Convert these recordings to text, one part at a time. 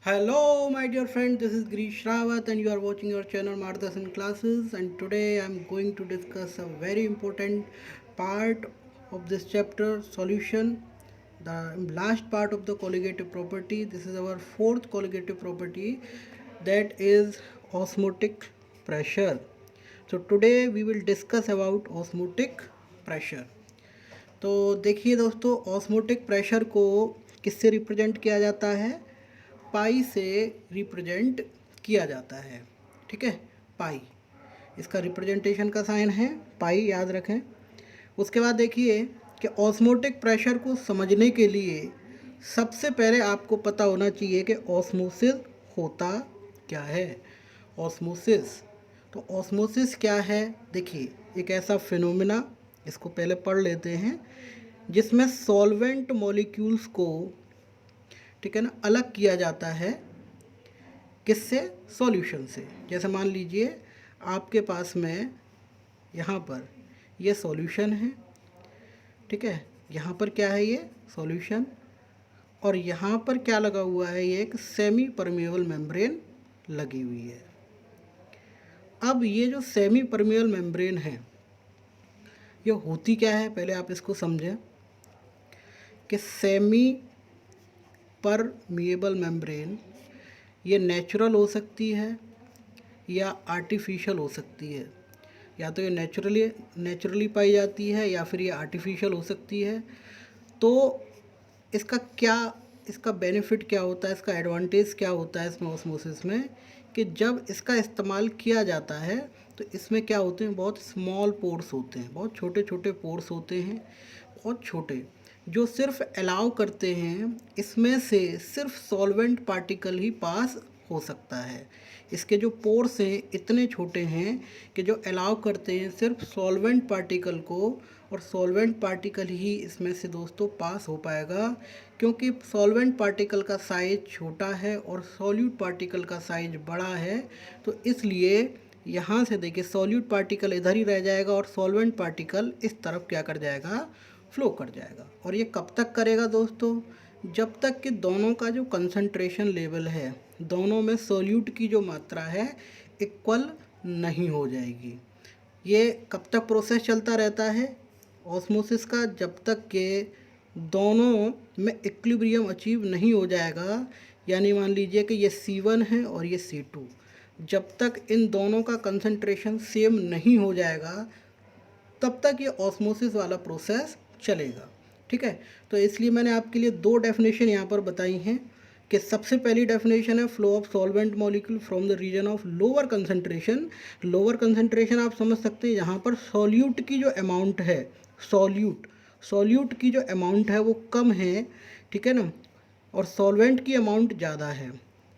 Hello, my dear friend. This is Girish Rawat, and you are watching your channel Mardasan Classes. And today I am going to discuss a very important part of this chapter solution, the last part of the colligative property. This is our fourth colligative property, that is osmotic pressure. So, today we will discuss about osmotic pressure. तो देखिए दोस्तों, osmotic pressure को किससे represent किया जाता है? पाई से represent किया जाता है। ठीक है, पाई इसका रिप्रेजेंटेशन का साइन है, पाई याद रखें। उसके बाद देखिए कि ऑस्मोटिक प्रेशर को समझने के लिए सबसे पहले आपको पता होना चाहिए कि ऑस्मोसिस होता क्या है। ऑस्मोसिस, तो ऑस्मोसिस क्या है? देखिए, एक ऐसा फिनोमिना, इसको पहले पढ़ लेते हैं, जिसमें सॉल्वेंट मॉलिक्यूल्स को, ठीक है ना, अलग किया जाता है। किससे? सॉल्यूशन से। जैसे मान लीजिए आपके पास में यहाँ पर ये सॉल्यूशन है, ठीक है, यहाँ पर क्या है? ये सॉल्यूशन, और यहाँ पर क्या लगा हुआ है? ये एक सेमी परमेबल मेम्ब्रेन लगी हुई है। अब ये जो सेमी परमेबल मेम्ब्रेन है, ये होती क्या है? पहले आप इसको समझें कि सेमी परमिएबल मेम्ब्रेन ये नेचुरल हो सकती है या आर्टिफिशियल हो सकती है। या तो ये नेचुरली पाई जाती है या फिर ये आर्टिफिशियल हो सकती है। तो इसका बेनिफिट क्या होता है, इसका एडवांटेज क्या होता है इसमें, ऑस्मोसिस में, कि जब इसका इस्तेमाल किया जाता है तो इसमें क्या होते हैं? बहुत स्मॉल पोर्स होते हैं, बहुत छोटे छोटे पोर्स होते हैं, बहुत छोटे, जो सिर्फ अलाउ करते हैं इसमें से सिर्फ सॉल्वेंट पार्टिकल ही पास हो सकता है। इसके जो पोर्स हैं इतने छोटे हैं कि जो अलाउ करते हैं सिर्फ सॉल्वेंट पार्टिकल को, और सॉल्वेंट पार्टिकल ही इसमें से दोस्तों पास हो पाएगा, क्योंकि सॉल्वेंट पार्टिकल का साइज़ छोटा है और सॉल्यूट पार्टिकल का साइज़ बड़ा है। तो इसलिए यहाँ से देखिए, सॉल्यूट पार्टिकल इधर ही रह जाएगा और सॉल्वेंट पार्टिकल इस तरफ क्या कर जाएगा? फ्लो कर जाएगा। और ये कब तक करेगा दोस्तों? जब तक कि दोनों का जो कंसंट्रेशन लेवल है, दोनों में सॉल्यूट की जो मात्रा है इक्वल नहीं हो जाएगी। ये कब तक प्रोसेस चलता रहता है ऑस्मोसिस का? जब तक कि दोनों में इक्विलिब्रियम अचीव नहीं हो जाएगा। यानी मान लीजिए कि ये C1 है और ये C2, जब तक इन दोनों का कंसंट्रेशन सेम नहीं हो जाएगा तब तक ये ऑस्मोसिस वाला प्रोसेस चलेगा। ठीक है, तो इसलिए मैंने आपके लिए दो डेफिनेशन यहाँ पर बताई हैं कि सबसे पहली डेफिनेशन है flow of solvent molecule from the region of lower concentration. Lower concentration आप समझ सकते हैं, यहाँ पर सॉल्यूट की जो अमाउंट है, सॉल्यूट की जो अमाउंट है वो कम है, ठीक है ना, और सॉल्वेंट की अमाउंट ज़्यादा है।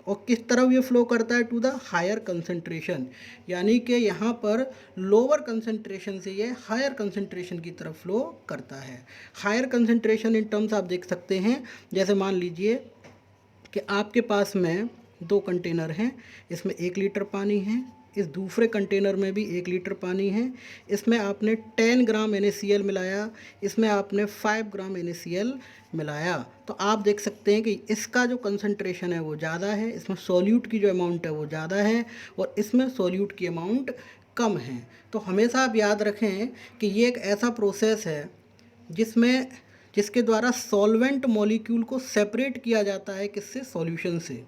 और किस तरफ ये फ्लो करता है? टू द हायर कंसंट्रेशन, यानी कि यहाँ पर लोअर कंसंट्रेशन से ये हायर कंसंट्रेशन की तरफ फ्लो करता है। हायर कंसंट्रेशन इन टर्म्स आप देख सकते हैं, जैसे मान लीजिए कि आपके पास में दो कंटेनर हैं, इसमें 1 लीटर पानी है, इस दूसरे कंटेनर में भी 1 लीटर पानी है। इसमें आपने 10 ग्राम NaCl मिलाया, इसमें आपने 5 ग्राम NaCl मिलाया। तो आप देख सकते हैं कि इसका जो कंसंट्रेशन है वो ज़्यादा है, इसमें सॉल्यूट की जो अमाउंट है वो ज़्यादा है, और इसमें सॉल्यूट की अमाउंट कम है। तो हमेशा आप याद रखें कि ये एक ऐसा प्रोसेस है जिसके द्वारा सॉल्वेंट मॉलिक्यूल को सेपरेट किया जाता है। किससे? सॉल्यूशन से।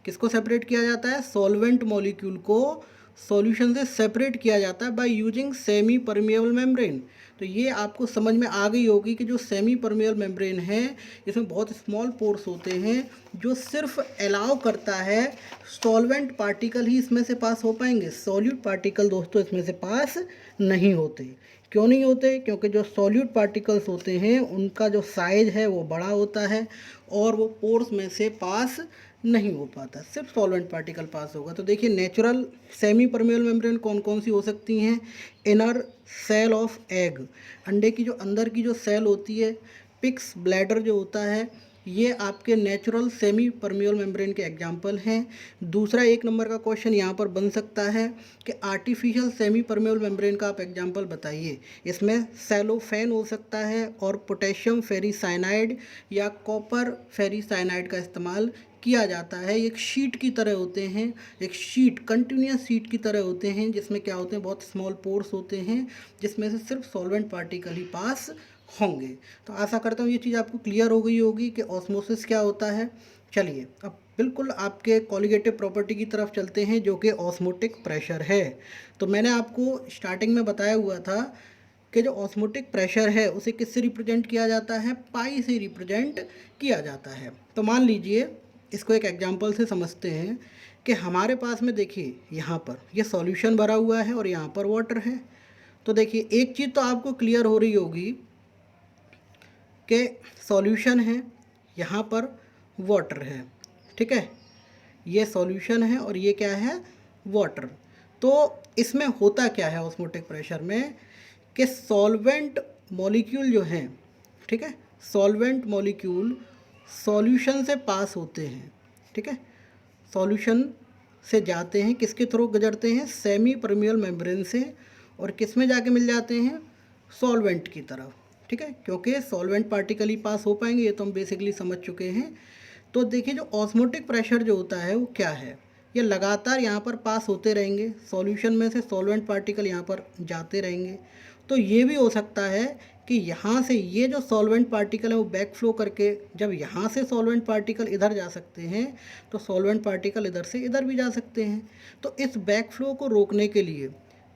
किसको सेपरेट किया जाता है? सॉल्वेंट मॉलिक्यूल को सॉल्यूशन से सेपरेट किया जाता है by using semi permeable membrane. तो ये आपको समझ में आ गई होगी कि जो सेमी परमिएबल मेम्ब्रेन है इसमें बहुत स्मॉल पोर्स होते हैं, जो सिर्फ अलाउ करता है सॉल्वेंट पार्टिकल ही इसमें से पास हो पाएंगे। सॉल्यूट पार्टिकल दोस्तों इसमें से पास नहीं होते। क्यों नहीं होते? क्योंकि जो सॉल्यूट पार्टिकल्स होते हैं उनका जो साइज है वो बड़ा होता है और वो पोर्स में से पास नहीं हो पाता, सिर्फ सॉल्वेंट पार्टिकल पास होगा। तो देखिए, नेचुरल सेमी परमेबल मेम्ब्रेन कौन कौन सी हो सकती हैं? इनर सेल ऑफ एग, अंडे की जो अंदर की जो सेल होती है, पिक्स ब्लैडर जो होता है, ये आपके नेचुरल सेमी परमेबल मेम्ब्रेन के एग्जाम्पल हैं। दूसरा 1 नंबर का क्वेश्चन यहाँ पर बन सकता है कि आर्टिफिशियल सेमी परमेबल मेम्ब्रेन का आप एग्जाम्पल बताइए। इसमें सेलोफेन हो सकता है और पोटेशियम फेरी साइनाइड या कॉपर फेरी साइनाइड का इस्तेमाल किया जाता है, एक शीट की तरह होते हैं, एक शीट कंटिन्यूस शीट की तरह होते हैं, जिसमें क्या होते हैं, बहुत स्मॉल पोर्स होते हैं, जिसमें से सिर्फ सॉल्वेंट पार्टिकल ही पास होंगे। तो आशा करता हूँ ये चीज़ आपको क्लियर हो गई होगी कि ऑस्मोसिस क्या होता है। चलिए अब बिल्कुल आपके कॉलिगेटिव प्रॉपर्टी की तरफ चलते हैं, जो कि ऑस्मोटिक प्रेशर है। तो मैंने आपको स्टार्टिंग में बताया हुआ था कि जो ऑस्मोटिक प्रेशर है उसे किससे रिप्रेजेंट किया जाता है, पाई से रिप्रेजेंट किया जाता है। तो मान लीजिए इसको एक एग्जांपल से समझते हैं कि हमारे पास में देखिए यहाँ पर ये सॉल्यूशन भरा हुआ है और यहाँ पर वाटर है। तो देखिए एक चीज़ तो आपको क्लियर हो रही होगी कि सॉल्यूशन है, यहाँ पर वाटर है, ठीक है, ये सॉल्यूशन है और ये क्या है, वाटर। तो इसमें होता क्या है ऑस्मोटिक प्रेशर में कि सॉल्वेंट मॉलिक्यूल जो हैं, ठीक है, सॉल्वेंट मॉलिक्यूल सॉल्यूशन से पास होते हैं, ठीक है, सॉल्यूशन से जाते हैं, किसके थ्रू गुजरते हैं, सेमी परमियल मेम्ब्रेन से, और किस में जाके मिल जाते हैं, सॉल्वेंट की तरफ, ठीक है, क्योंकि सॉल्वेंट पार्टिकल ही पास हो पाएंगे, ये तो हम बेसिकली समझ चुके हैं। तो देखिए जो ऑस्मोटिक प्रेशर जो होता है वो क्या है, ये लगातार यहाँ पर पास होते रहेंगे, सॉल्यूशन में से सॉल्वेंट पार्टिकल यहाँ पर जाते रहेंगे। तो ये भी हो सकता है कि यहाँ से ये जो सॉल्वेंट पार्टिकल है वो बैक फ्लो करके, जब यहाँ से सॉल्वेंट पार्टिकल इधर जा सकते हैं तो सॉल्वेंट पार्टिकल इधर से इधर भी जा सकते हैं। तो इस बैक फ्लो को रोकने के लिए,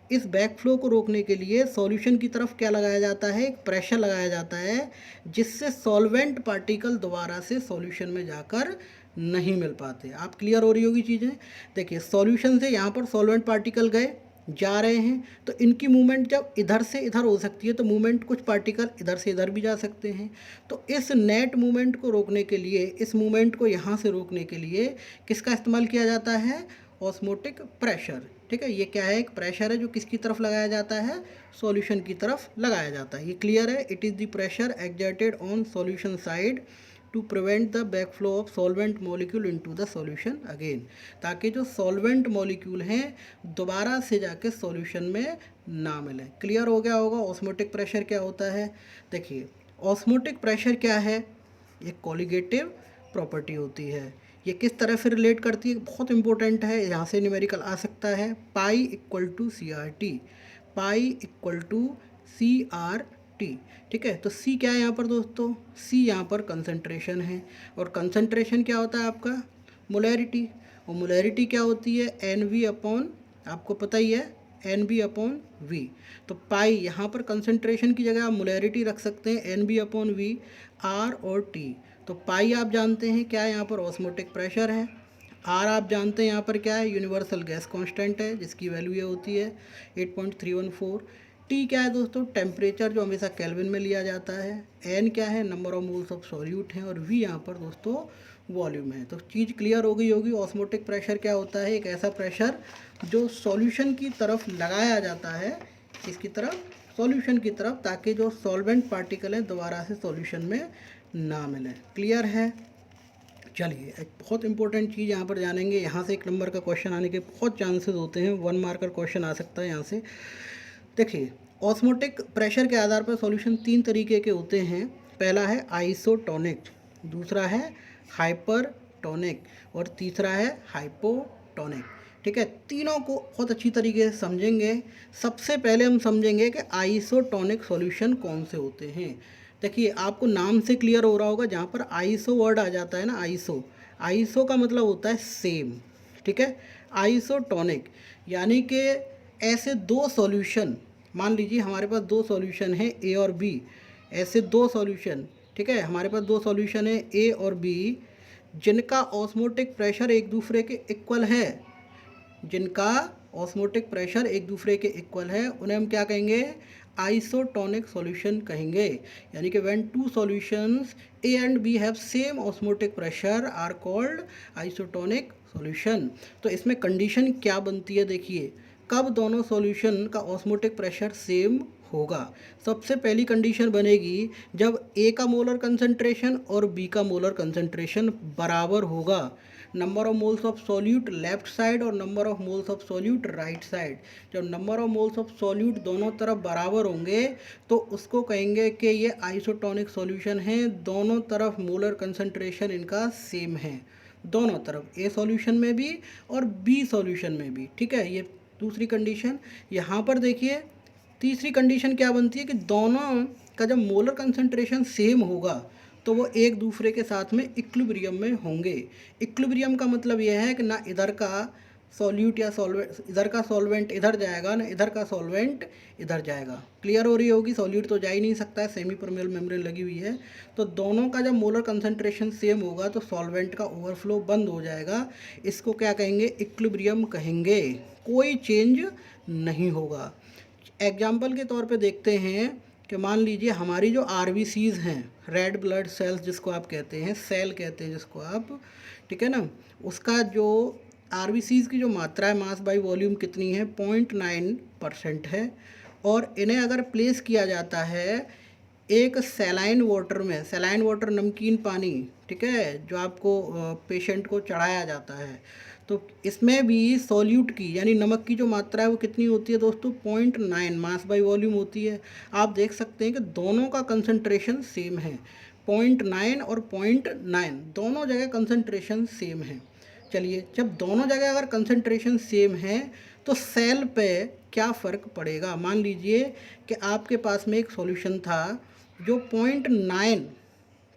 इस बैक फ्लो को रोकने के लिए सॉल्यूशन की तरफ क्या लगाया जाता है, एक प्रेशर लगाया जाता है, जिससे सॉल्वेंट पार्टिकल दोबारा से सॉल्यूशन में जाकर नहीं मिल पाते। आप क्लियर हो रही होगी चीज़ें। देखिए सॉल्यूशन से यहाँ पर सॉल्वेंट पार्टिकल गए, जा रहे हैं, तो इनकी मूवमेंट जब इधर से इधर हो सकती है तो मूवमेंट कुछ पार्टिकल इधर से इधर भी जा सकते हैं। तो इस नेट मूवमेंट को रोकने के लिए, इस मूवमेंट को यहाँ से रोकने के लिए किसका इस्तेमाल किया जाता है, ऑस्मोटिक प्रेशर, ठीक है। ये क्या है, एक प्रेशर है जो किसकी तरफ लगाया जाता है, सॉल्यूशन की तरफ लगाया जाता है। ये क्लियर है, it is the pressure exerted on solution side to prevent the back flow of solvent molecule into the solution again, ताकि जो सॉल्वेंट मॉलिक्यूल हैं दोबारा से जाके सॉल्यूशन में ना मिले। क्लियर हो गया होगा ऑस्मोटिक प्रेशर क्या होता है। देखिए ऑस्मोटिक प्रेशर क्या है, एक कॉलिगेटिव प्रॉपर्टी होती है। ये किस तरह से रिलेट करती है, बहुत इंपॉर्टेंट है, यहाँ से न्यूमेरिकल आ सकता है, pi equal to C R T, pi equal to C R T, ठीक है। तो सी क्या है यहाँ पर दोस्तों, सी यहाँ पर कंसंट्रेशन है, और कंसंट्रेशन क्या होता है आपका, मोलैरिटी, और मोलैरिटी क्या होती है, एन वी अपॉन, आपको पता ही है, एन बी अपॉन वी। तो पाई यहाँ पर कंसंट्रेशन की जगह आप मोलैरिटी रख सकते हैं, N B upon V, R और टी। तो पाई आप जानते हैं क्या है, यहाँ पर ऑस्मोटिक प्रेशर है, आर आप जानते हैं यहाँ पर क्या है, यूनिवर्सल गैस कांस्टेंट है, जिसकी वैल्यू ये होती है 8.314। टी क्या है दोस्तों, टेम्परेचर जो हमेशा केल्विन में लिया जाता है, एन क्या है, number of moles of solute हैं, और वी यहाँ पर दोस्तों वॉल्यूम है। तो चीज़ क्लियर हो गई होगी। ऑस्मोटिक प्रेशर क्या होता है, एक ऐसा प्रेशर जो सॉल्यूशन की तरफ लगाया जाता है, इसकी तरफ, सॉल्यूशन की तरफ, ताकि जो सॉल्वेंट पार्टिकल है दोबारा से सॉल्यूशन में ना मिले। क्लियर है। चलिए एक बहुत इंपॉर्टेंट चीज़ यहाँ पर जानेंगे, यहाँ से 1 नंबर का क्वेश्चन आने के बहुत चांसेस होते हैं, 1 मार्कर क्वेश्चन आ सकता है यहाँ से। देखिए ऑस्मोटिक प्रेशर के आधार पर सॉल्यूशन 3 तरीके के होते हैं। पहला है आइसोटोनिक, दूसरा है हाइपरटोनिक, और तीसरा है हाइपोटोनिक, ठीक है। तीनों को बहुत अच्छी तरीके से समझेंगे। सबसे पहले हम समझेंगे कि आइसोटोनिक सॉल्यूशन कौन से होते हैं। देखिए आपको नाम से क्लियर हो रहा होगा, जहाँ पर आइसो वर्ड आ जाता है ना, आइसो, आइसो का मतलब होता है सेम, ठीक है। आइसोटोनिक यानी कि ऐसे 2 सॉल्यूशन, मान लीजिए हमारे पास 2 सॉल्यूशन हैं ए और बी, ऐसे 2 सॉल्यूशन, ठीक है, हमारे पास 2 सॉल्यूशन है ए और बी, जिनका ऑस्मोटिक प्रेशर एक दूसरे के इक्वल है, जिनका ऑस्मोटिक प्रेशर एक दूसरे के इक्वल है, उन्हें हम क्या कहेंगे, आइसोटोनिक सॉल्यूशन कहेंगे। यानी कि when 2 solutions A and B have same osmotic pressure are called isotonic solution. तो इसमें कंडीशन क्या बनती है, देखिए कब दोनों सॉल्यूशन का ऑस्मोटिक प्रेशर सेम होगा। सबसे पहली कंडीशन बनेगी जब ए का मोलर कंसंट्रेशन और बी का मोलर कंसंट्रेशन बराबर होगा। Number of moles of solute left side और number of moles of solute right side, जब number of moles of solute दोनों तरफ बराबर होंगे तो उसको कहेंगे कि ये आइसोटोनिक सॉल्यूशन है, दोनों तरफ मोलर कंसंट्रेशन इनका सेम है। दोनों तरफ, ए सॉल्यूशन में भी और बी सॉल्यूशन में भी, ठीक है। ये दूसरी कंडीशन। यहाँ पर देखिए तीसरी कंडीशन क्या बनती है कि दोनों का जब मोलर कंसंट्रेशन सेम होगा तो वो एक दूसरे के साथ में इक्विलिब्रियम में होंगे। इक्विलिब्रियम का मतलब यह है कि ना इधर का सॉल्यूट या सॉल्वेंट, इधर का सॉल्वेंट इधर जाएगा, ना इधर का सॉल्वेंट इधर जाएगा। क्लियर हो रही होगी, सॉल्यूट तो जा ही नहीं सकता है, सेमी परमेबल मेम्ब्रेन लगी हुई है। तो दोनों का जब मोलर कंसंट्रेशन सेम होगा तो सॉल्वेंट का ओवरफ्लो बंद हो जाएगा। इसको क्या कहेंगे? इक्विलिब्रियम कहेंगे। कोई चेंज नहीं होगा। एग्जाम्पल के तौर पे देखते हैं कि मान लीजिए हमारी जो आरबीसीज़ हैं, रेड ब्लड सेल्स जिसको आप कहते हैं, सेल कहते हैं जिसको आप, ठीक है ना, उसका जो आरबीसीज़ की जो मात्रा है मास बाई वॉल्यूम कितनी है? 0.9% है। और इन्हें अगर प्लेस किया जाता है एक सैलाइन वाटर में, सैलाइन वाटर नमकीन पानी, ठीक है, जो आपको पेशेंट को चढ़ाया जाता है, तो इसमें भी सॉल्यूट की यानी नमक की जो मात्रा है वो कितनी होती है दोस्तों? 0.9 मास बाई वॉल्यूम होती है। आप देख सकते हैं कि दोनों का कंसंट्रेशन सेम है, 0.9 और 0.9 दोनों जगह कंसंट्रेशन सेम है। चलिए, जब दोनों जगह अगर कंसंट्रेशन सेम है तो सेल पे क्या फ़र्क पड़ेगा? मान लीजिए कि आपके पास में एक सॉल्यूशन था जो 0.9,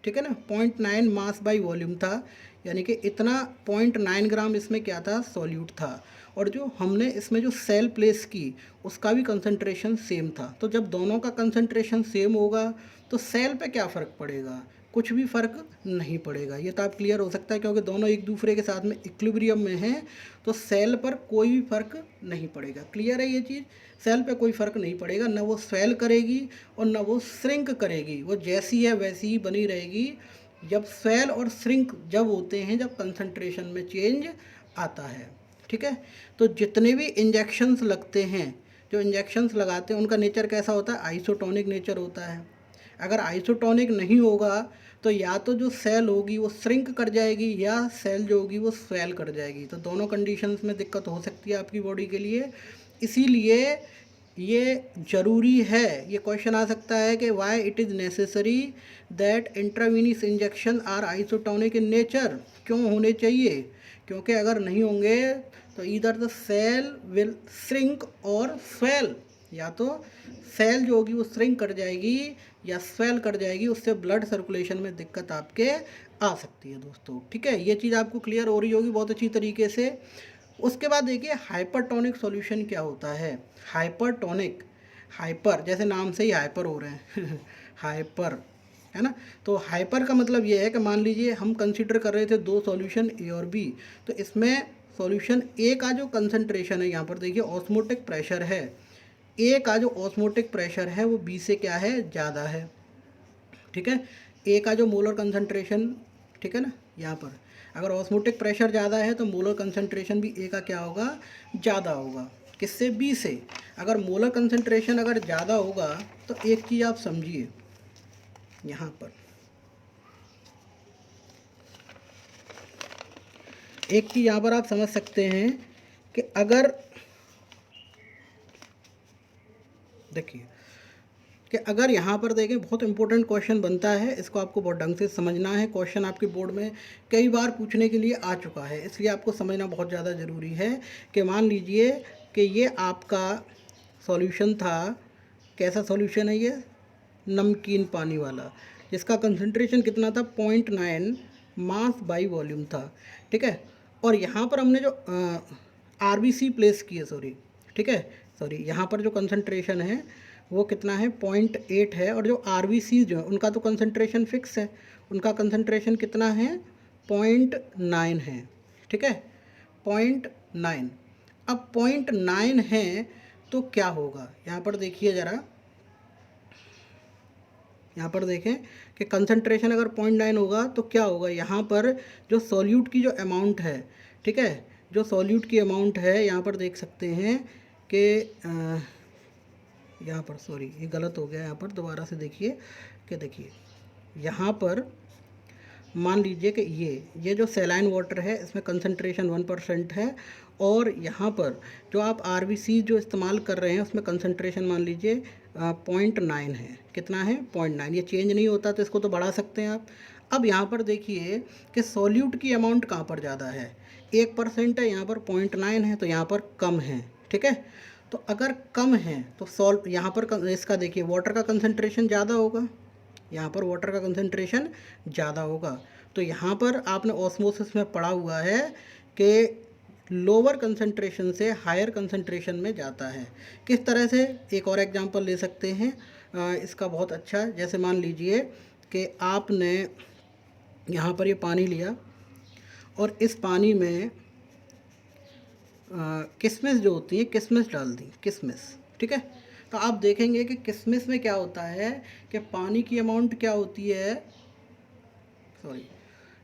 ठीक है ना, 0.9 मास बाई वॉल्यूम था, यानी कि इतना 0.9 ग्राम इसमें क्या था? सॉल्यूट था। और जो हमने इसमें जो सेल प्लेस की उसका भी कंसंट्रेशन सेम था। तो जब दोनों का कंसंट्रेशन सेम होगा तो सेल पे क्या फ़र्क पड़ेगा? कुछ भी फ़र्क नहीं पड़ेगा। ये तो आप क्लियर हो सकता है, क्योंकि दोनों एक दूसरे के साथ में इक्विलिब्रियम में हैं तो सेल पर कोई भी फ़र्क नहीं पड़ेगा। क्लियर है ये चीज़? सेल पे कोई फ़र्क नहीं पड़ेगा, ना वो स्वेल करेगी और ना वो श्रिंक करेगी, वो जैसी है वैसी ही बनी रहेगी। जब स्वेल और श्रिंक जब होते हैं जब कंसंट्रेशन में चेंज आता है, ठीक है। तो जितने भी इंजेक्शंस लगते हैं, जो इंजेक्शंस लगाते हैं उनका नेचर कैसा होता है? आइसोटोनिक नेचर होता है। अगर आइसोटोनिक नहीं होगा तो या तो जो सेल होगी वो श्रिंक कर जाएगी या सेल जो होगी वो स्वेल कर जाएगी। तो दोनों कंडीशंस में दिक्कत हो सकती है आपकी बॉडी के लिए। इसीलिए ये ज़रूरी है, ये क्वेश्चन आ सकता है कि why it is necessary that intravenous injection are isotonic in nature. क्यों होने चाहिए? क्योंकि अगर नहीं होंगे तो either the cell will shrink और स्वेल, या तो सेल जो होगी वो श्रिंक कर जाएगी या स्वेल कर जाएगी, उससे ब्लड सर्कुलेशन में दिक्कत आपके आ सकती है दोस्तों, ठीक है। ये चीज़ आपको क्लियर हो रही होगी बहुत अच्छी तरीके से। उसके बाद देखिए हाइपरटोनिक सॉल्यूशन क्या होता है? हाइपरटोनिक, हाइपर जैसे नाम से ही हाइपर हो रहे हैं हाइपर, है ना। तो हाइपर का मतलब ये है कि मान लीजिए हम कंसीडर कर रहे थे दो सॉल्यूशन ए और बी, तो इसमें सॉल्यूशन ए का जो कंसंट्रेशन है, यहाँ पर देखिए ऑस्मोटिक प्रेशर है, ए का जो ऑस्मोटिक प्रेशर है वो बी से क्या है? ज़्यादा है, ठीक है। ए का जो मोलर कंसंट्रेशन, ठीक है ना, यहाँ पर अगर ऑस्मोटिक प्रेशर ज़्यादा है तो मोलर कंसंट्रेशन भी ए का क्या होगा? ज़्यादा होगा। किससे? बी से। अगर मोलर कंसंट्रेशन अगर ज़्यादा होगा तो एक चीज़ आप समझिए, यहाँ पर एक चीज़ यहाँ पर आप समझ सकते हैं कि अगर देखिए कि अगर यहाँ पर देखें, बहुत इंपॉर्टेंट क्वेश्चन बनता है, इसको आपको बहुत ढंग से समझना है। क्वेश्चन आपके बोर्ड में कई बार पूछने के लिए आ चुका है, इसलिए आपको समझना बहुत ज़्यादा ज़रूरी है कि मान लीजिए कि ये आपका सॉल्यूशन था। कैसा सॉल्यूशन है ये? नमकीन पानी वाला, जिसका कंसंट्रेशन कितना था? 0.9 मास बाई वॉल्यूम था, ठीक है। और यहाँ पर हमने जो आरबीसी प्लेस की है, ठीक है, यहाँ पर जो कंसंट्रेशन है वो कितना है? 0.8 है। और जो आरबीसी जो है उनका तो कंसंट्रेशन फिक्स है, उनका कंसंट्रेशन कितना है? 0.9 है, ठीक है, 0.9। अब 0.9 है तो क्या होगा? यहाँ पर देखिए ज़रा, यहाँ पर देखें कि कंसंट्रेशन अगर 0.9 होगा तो क्या होगा? यहाँ पर जो सॉल्यूट की जो अमाउंट है, ठीक है, जो सॉल्यूट की अमाउंट है यहाँ पर देख सकते हैं कि यहाँ पर ये गलत हो गया, यहाँ पर दोबारा से देखिए कि देखिए यहाँ पर मान लीजिए कि ये जो सैलाइन वाटर है इसमें कंसंट्रेशन 1% है, और यहाँ पर जो आप आरबीसी जो इस्तेमाल कर रहे हैं उसमें कंसंट्रेशन मान लीजिए 0.9 है। कितना है? 0.9। ये चेंज नहीं होता तो इसको तो बढ़ा सकते हैं आप। अब यहाँ पर देखिए कि सॉल्यूट की अमाउंट कहाँ पर ज़्यादा है, 1% है, यहाँ पर 0.9 है, तो यहाँ पर कम है। ठीक है, तो अगर कम है तो यहाँ पर इसका देखिए वाटर का कंसंट्रेशन ज़्यादा होगा, यहाँ पर वाटर का कंसंट्रेशन ज़्यादा होगा। तो यहाँ पर आपने ऑस्मोसिस में पढ़ा हुआ है कि लोअर कंसंट्रेशन से हायर कंसंट्रेशन में जाता है। किस तरह से, एक और एग्जांपल ले सकते हैं इसका बहुत अच्छा। जैसे मान लीजिए कि आपने यहाँ पर ये पानी लिया और इस पानी में किशमिश जो होती है किशमिश डाल दी, किशमिश। ठीक है, तो आप देखेंगे कि किशमिश में क्या होता है कि पानी की अमाउंट क्या होती है, सॉरी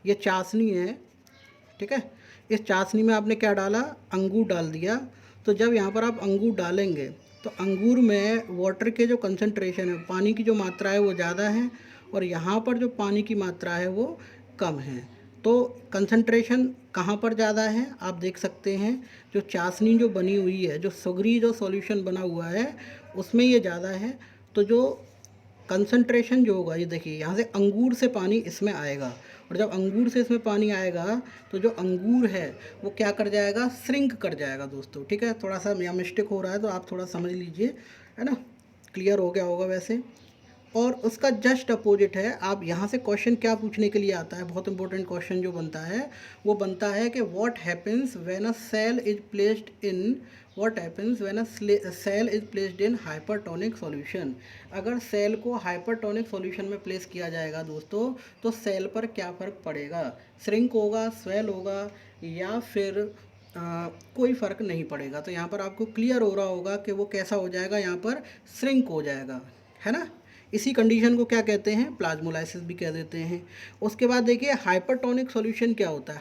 ये चाशनी है। ठीक है, इस चाशनी में आपने क्या डाला, अंगूर डाल दिया। तो जब यहाँ पर आप अंगूर डालेंगे तो अंगूर में वाटर के जो कंसंट्रेशन है, पानी की जो मात्रा है वो ज़्यादा है, और यहाँ पर जो पानी की मात्रा है वो कम है। तो कंसंट्रेशन कहाँ पर ज़्यादा है आप देख सकते हैं, जो चाशनी जो बनी हुई है, जो सुगरी जो सॉल्यूशन बना हुआ है उसमें ये ज़्यादा है। तो जो कंसंट्रेशन जो होगा, ये देखिए यहाँ से अंगूर से पानी इसमें आएगा, और जब अंगूर से इसमें पानी आएगा तो जो अंगूर है वो क्या कर जाएगा, श्रिंक कर जाएगा दोस्तों। ठीक है, थोड़ा सा यहाँ मिस्टेक हो रहा है तो आप थोड़ा समझ लीजिए, है ना, क्लियर हो गया होगा वैसे। और उसका जस्ट अपोजिट है, आप यहाँ से क्वेश्चन क्या पूछने के लिए आता है, बहुत इंपॉर्टेंट क्वेश्चन जो बनता है वो बनता है कि what happens when a cell is placed in hypertonic solution. अगर सेल को हाइपरटोनिक सॉल्यूशन में प्लेस किया जाएगा दोस्तों, तो सेल पर क्या फ़र्क पड़ेगा, श्रिंक होगा, स्वेल होगा, या फिर कोई फ़र्क नहीं पड़ेगा। तो यहाँ पर आपको क्लियर हो रहा होगा कि वो कैसा हो जाएगा, यहाँ पर श्रिंक हो जाएगा, है ना। इसी कंडीशन को क्या कहते हैं, प्लाज्मोलाइसिस भी कह देते हैं। उसके बाद देखिए हाइपरटोनिक सॉल्यूशन क्या होता है,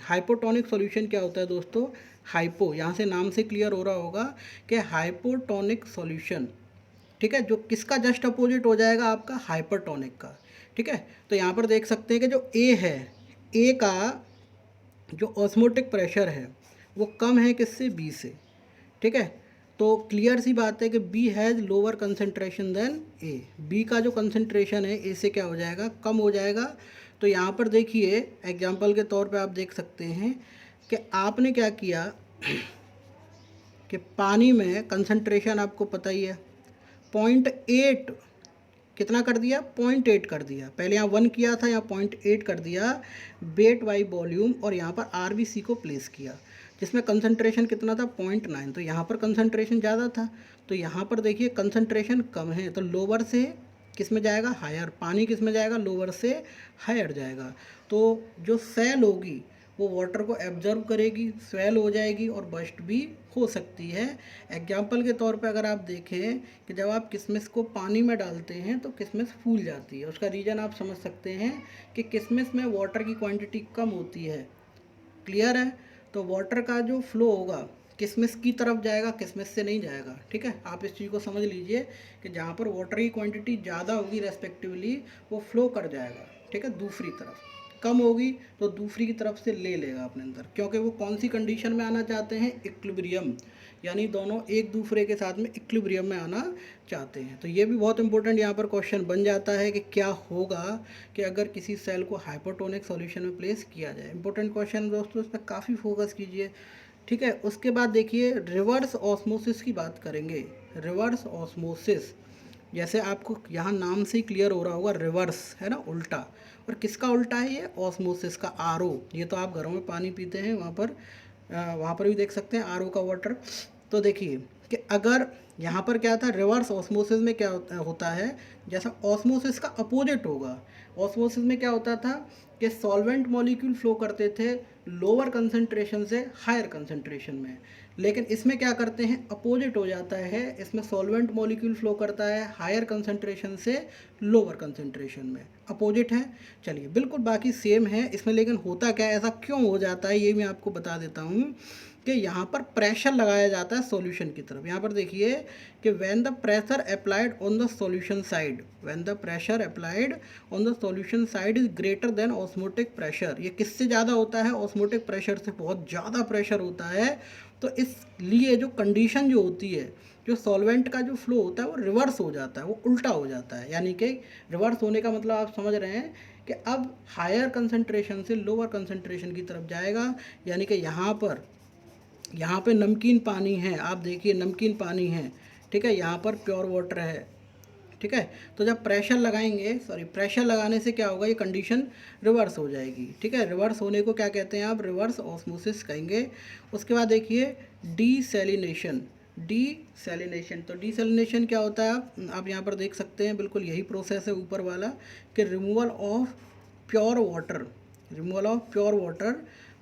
हाइपोटोनिक सॉल्यूशन क्या होता है दोस्तों, हाइपो, यहाँ से नाम से क्लियर हो रहा होगा कि हाइपोटोनिक सॉल्यूशन, ठीक है, जो किसका जस्ट अपोजिट हो जाएगा, आपका हाइपरटोनिक का। ठीक है, तो यहाँ पर देख सकते हैं कि जो ए है, ए का जो ऑस्मोटिक प्रेशर है वो कम है किससे, बी से। ठीक है, तो क्लियर सी बात है कि B has lower concentration then A, B का जो कंसंट्रेशन है ए से क्या हो जाएगा, कम हो जाएगा। तो यहाँ पर देखिए एग्जांपल के तौर पे आप देख सकते हैं कि आपने क्या किया कि पानी में कंसंट्रेशन आपको पता ही है 0.8, कितना कर दिया, 0.8 कर दिया। पहले यहाँ 1 किया था, यहाँ 0.8 कर दिया वेट बाई वॉल्यूम, और यहाँ पर आरबीसी को प्लेस किया जिसमें कंसंट्रेशन कितना था, 0.9। तो यहाँ पर कंसंट्रेशन ज़्यादा था, तो यहाँ पर देखिए कंसंट्रेशन कम है, तो लोअर से किस में जाएगा, हायर। पानी किस में जाएगा, लोअर से हायर जाएगा। तो जो सेल होगी वो वाटर को एब्जर्व करेगी, स्वेल हो जाएगी और बस्ट भी हो सकती है। एग्जाम्पल के तौर पे अगर आप देखें कि जब आप किशमिश को पानी में डालते हैं तो किशमिश फूल जाती है, उसका रीज़न आप समझ सकते हैं कि किशमिश में वाटर की क्वांटिटी कम होती है। क्लियर है, तो वाटर का जो फ्लो होगा किशमिश की तरफ जाएगा, किशमिश से नहीं जाएगा। ठीक है, आप इस चीज़ को समझ लीजिए कि जहाँ पर वाटर की क्वांटिटी ज़्यादा होगी रेस्पेक्टिवली वो फ्लो कर जाएगा। ठीक है, दूसरी तरफ कम होगी तो दूसरी की तरफ से ले लेगा अपने अंदर, क्योंकि वो कौन सी कंडीशन में आना चाहते हैं, इक्विलिब्रियम, यानी दोनों एक दूसरे के साथ में इक्विलिब्रियम में आना चाहते हैं। तो ये भी बहुत इंपॉर्टेंट यहाँ पर क्वेश्चन बन जाता है कि क्या होगा कि अगर किसी सेल को हाइपोटोनिक सॉल्यूशन में प्लेस किया जाए। इंपॉर्टेंट क्वेश्चन दोस्तों, इस पर काफ़ी फोकस कीजिए। ठीक है, उसके बाद देखिए रिवर्स ऑस्मोसिस की बात करेंगे। रिवर्स ऑस्मोसिस, जैसे आपको यहाँ नाम से ही क्लियर हो रहा होगा, रिवर्स है ना, उल्टा। और किसका उल्टा है ये, ऑस्मोसिस का, आरओ। ये तो आप घरों में पानी पीते हैं, वहाँ पर भी देख सकते हैं आरओ का वाटर। तो देखिए कि अगर यहाँ पर क्या था, रिवर्स ऑस्मोसिस में क्या होता है, जैसा ऑस्मोसिस का अपोजिट होगा। ऑस्मोसिस में क्या होता था कि सॉल्वेंट मॉलिक्यूल फ्लो करते थे लोअर कंसंट्रेशन से हायर कंसंट्रेशन में, लेकिन इसमें क्या करते हैं, अपोजिट हो जाता है। इसमें सॉल्वेंट मॉलिक्यूल फ्लो करता है हायर कंसंट्रेशन से लोअर कंसंट्रेशन में, अपोजिट है। चलिए बिल्कुल बाकी सेम है इसमें, लेकिन होता क्या है, ऐसा क्यों हो जाता है ये मैं आपको बता देता हूँ कि यहाँ पर प्रेशर लगाया जाता है सॉल्यूशन की तरफ। यहाँ पर देखिए कि when the pressure applied on the solution side, when the pressure applied on the solution side is greater than osmotic pressure. ये किससे ज़्यादा होता है, ऑस्मोटिक प्रेशर से बहुत ज़्यादा प्रेशर होता है। तो इसलिए जो कंडीशन जो होती है, जो सॉल्वेंट का जो फ्लो होता है वो रिवर्स हो जाता है, वो उल्टा हो जाता है। यानी कि रिवर्स होने का मतलब आप समझ रहे हैं कि अब हायर कंसंट्रेशन से लोअर कंसंट्रेशन की तरफ जाएगा, यानी कि यहाँ पे नमकीन पानी है, आप देखिए नमकीन पानी है, ठीक है, यहाँ पर प्योर वाटर है, ठीक है। तो जब प्रेशर लगाने से क्या होगा, ये कंडीशन रिवर्स हो जाएगी, ठीक है। रिवर्स होने को क्या कहते हैं आप, रिवर्स ऑस्मोसिस कहेंगे। उसके बाद देखिए डीसैलिनेशन। तो डीसैलिनेशन क्या होता है, आप यहाँ पर देख सकते हैं, बिल्कुल यही प्रोसेस है ऊपर वाला, कि removal of pure water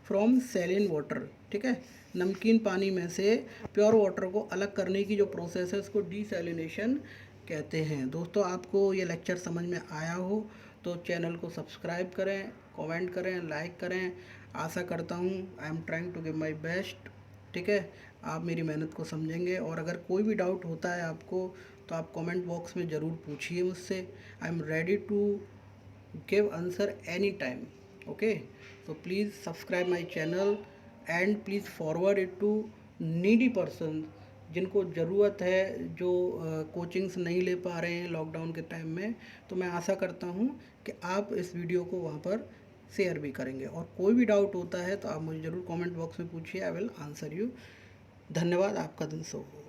from saline water, ठीक है। नमकीन पानी में से प्योर वाटर को अलग करने की जो प्रोसेस है उसको डीसैलिनेशन कहते हैं। दोस्तों, आपको ये लेक्चर समझ में आया हो तो चैनल को सब्सक्राइब करें, कमेंट करें, लाइक करें। आशा करता हूँ, I am trying to give my best, ठीक है। आप मेरी मेहनत को समझेंगे, और अगर कोई भी डाउट होता है आपको तो आप कमेंट बॉक्स में ज़रूर पूछिए मुझसे। I am ready to give answer anytime. Okay, so please subscribe my channel and please forward it to needy person जिनको ज़रूरत है, जो कोचिंग्स नहीं ले पा रहे हैं लॉकडाउन के टाइम में। तो मैं आशा करता हूँ कि आप इस वीडियो को वहाँ पर शेयर भी करेंगे, और कोई भी डाउट होता है तो आप मुझे ज़रूर कमेंट बॉक्स में पूछिए, आई विल आंसर यू। धन्यवाद, आपका दिन शुभ हो।